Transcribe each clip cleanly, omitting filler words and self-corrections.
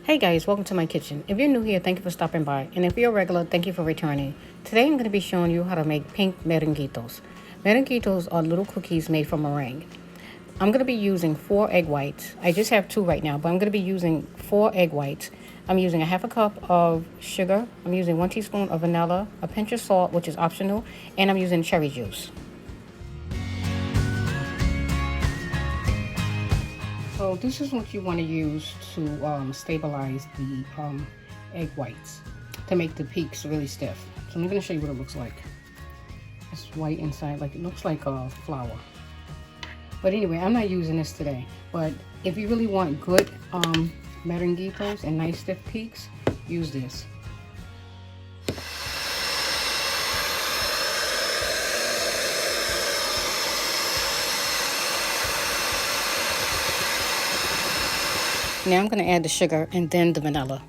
Hey guys, welcome to my kitchen. If you're new here, thank you for stopping by. And if you're a regular, thank you for returning. Today I'm going to be showing you how to make pink merenguitos. Merenguitos are little cookies made from meringue. I'm going to be using 4 egg whites. I just have 2 right now, but I'm going to be using 4 egg whites. I'm using a 1/2 cup of sugar. I'm using 1 teaspoon of vanilla, a pinch of salt, which is optional, and I'm using cherry juice. So this is what you want to use to stabilize the egg whites to make the peaks really stiff. So I'm going to show you what it looks like. It's white inside, like it looks like a flour. But anyway, I'm not using this today. But if you really want good merenguitos and nice stiff peaks, use this. Now I'm going to add the sugar and then the vanilla.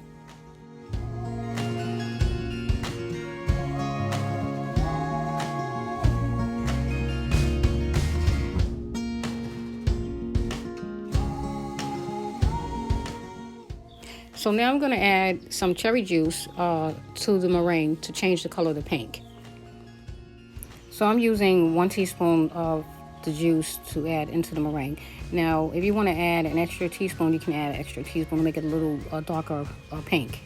So now I'm going to add some cherry juice to the meringue to change the color of the pink. So I'm using 1 teaspoon of the juice to add into the meringue. Now, if you want to add an extra teaspoon, you can add an extra teaspoon to make it a little darker pink.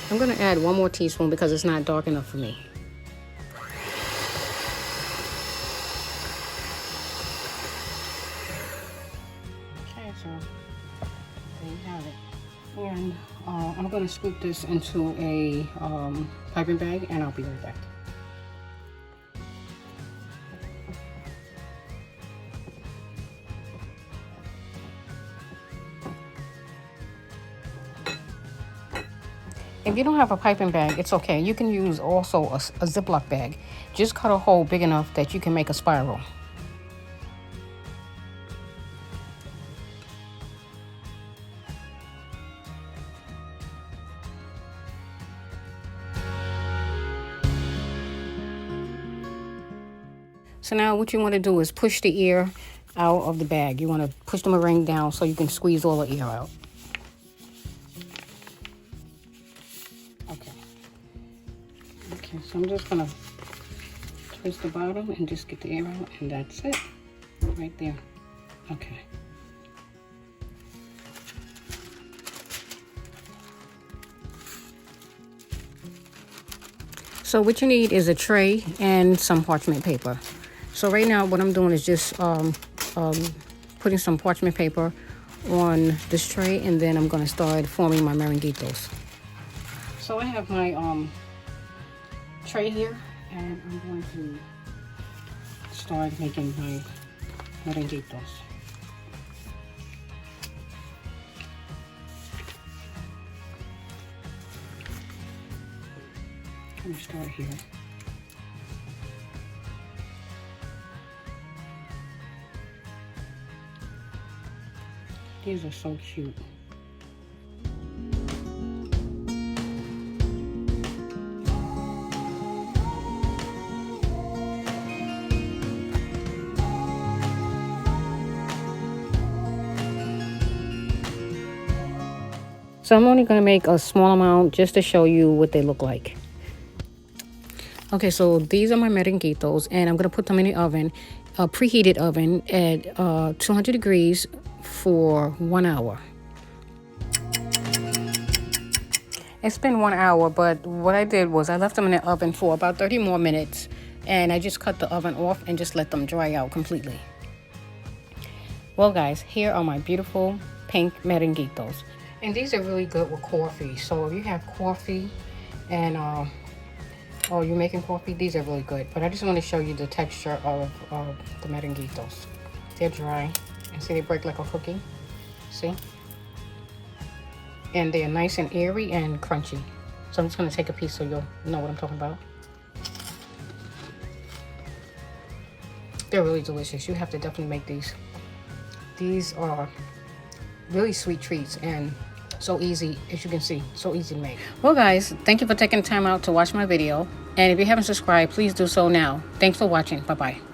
I'm going to add 1 more teaspoon because it's not dark enough for me. Okay, so there you have it. And I'm going to scoop this into a piping bag, and I'll be right back. If you don't have a piping bag, it's okay. You can use also a Ziploc bag. Just cut a hole big enough that you can make a spiral. So now what you want to do is push the air out of the bag. You want to push the meringue down so you can squeeze all the air out. Okay, so I'm just gonna twist the bottom and just get the air out, and that's it, right there. Okay. So what you need is a tray and some parchment paper. So right now what I'm doing is just putting some parchment paper on this tray, and then I'm gonna start forming my merenguitos. So I have my tray here, and I'm going to start making my merenguitos. I'm going to start here. These are so cute. So I'm only going to make a small amount just to show you what they look like. Okay, so these are my merenguitos, and I'm going to put them in the oven, a preheated oven at 200 degrees for 1 hour. It's been 1 hour, but what I did was I left them in the oven for about 30 more minutes, and I just cut the oven off and just let them dry out completely. Well, guys, here are my beautiful pink merenguitos. And these are really good with coffee. So if you have coffee and or you're making coffee, these are really good. But I just want to show you the texture of the merenguitos. They're dry. And see, they break like a cookie. See? And they're nice and airy and crunchy. So I'm just going to take a piece so you'll know what I'm talking about. They're really delicious. You have to definitely make these. These are really sweet treats and so easy, as you can see, so easy to make. Well, guys, thank you for taking time out to watch my video. And if you haven't subscribed, please do so now. Thanks for watching. Bye-bye.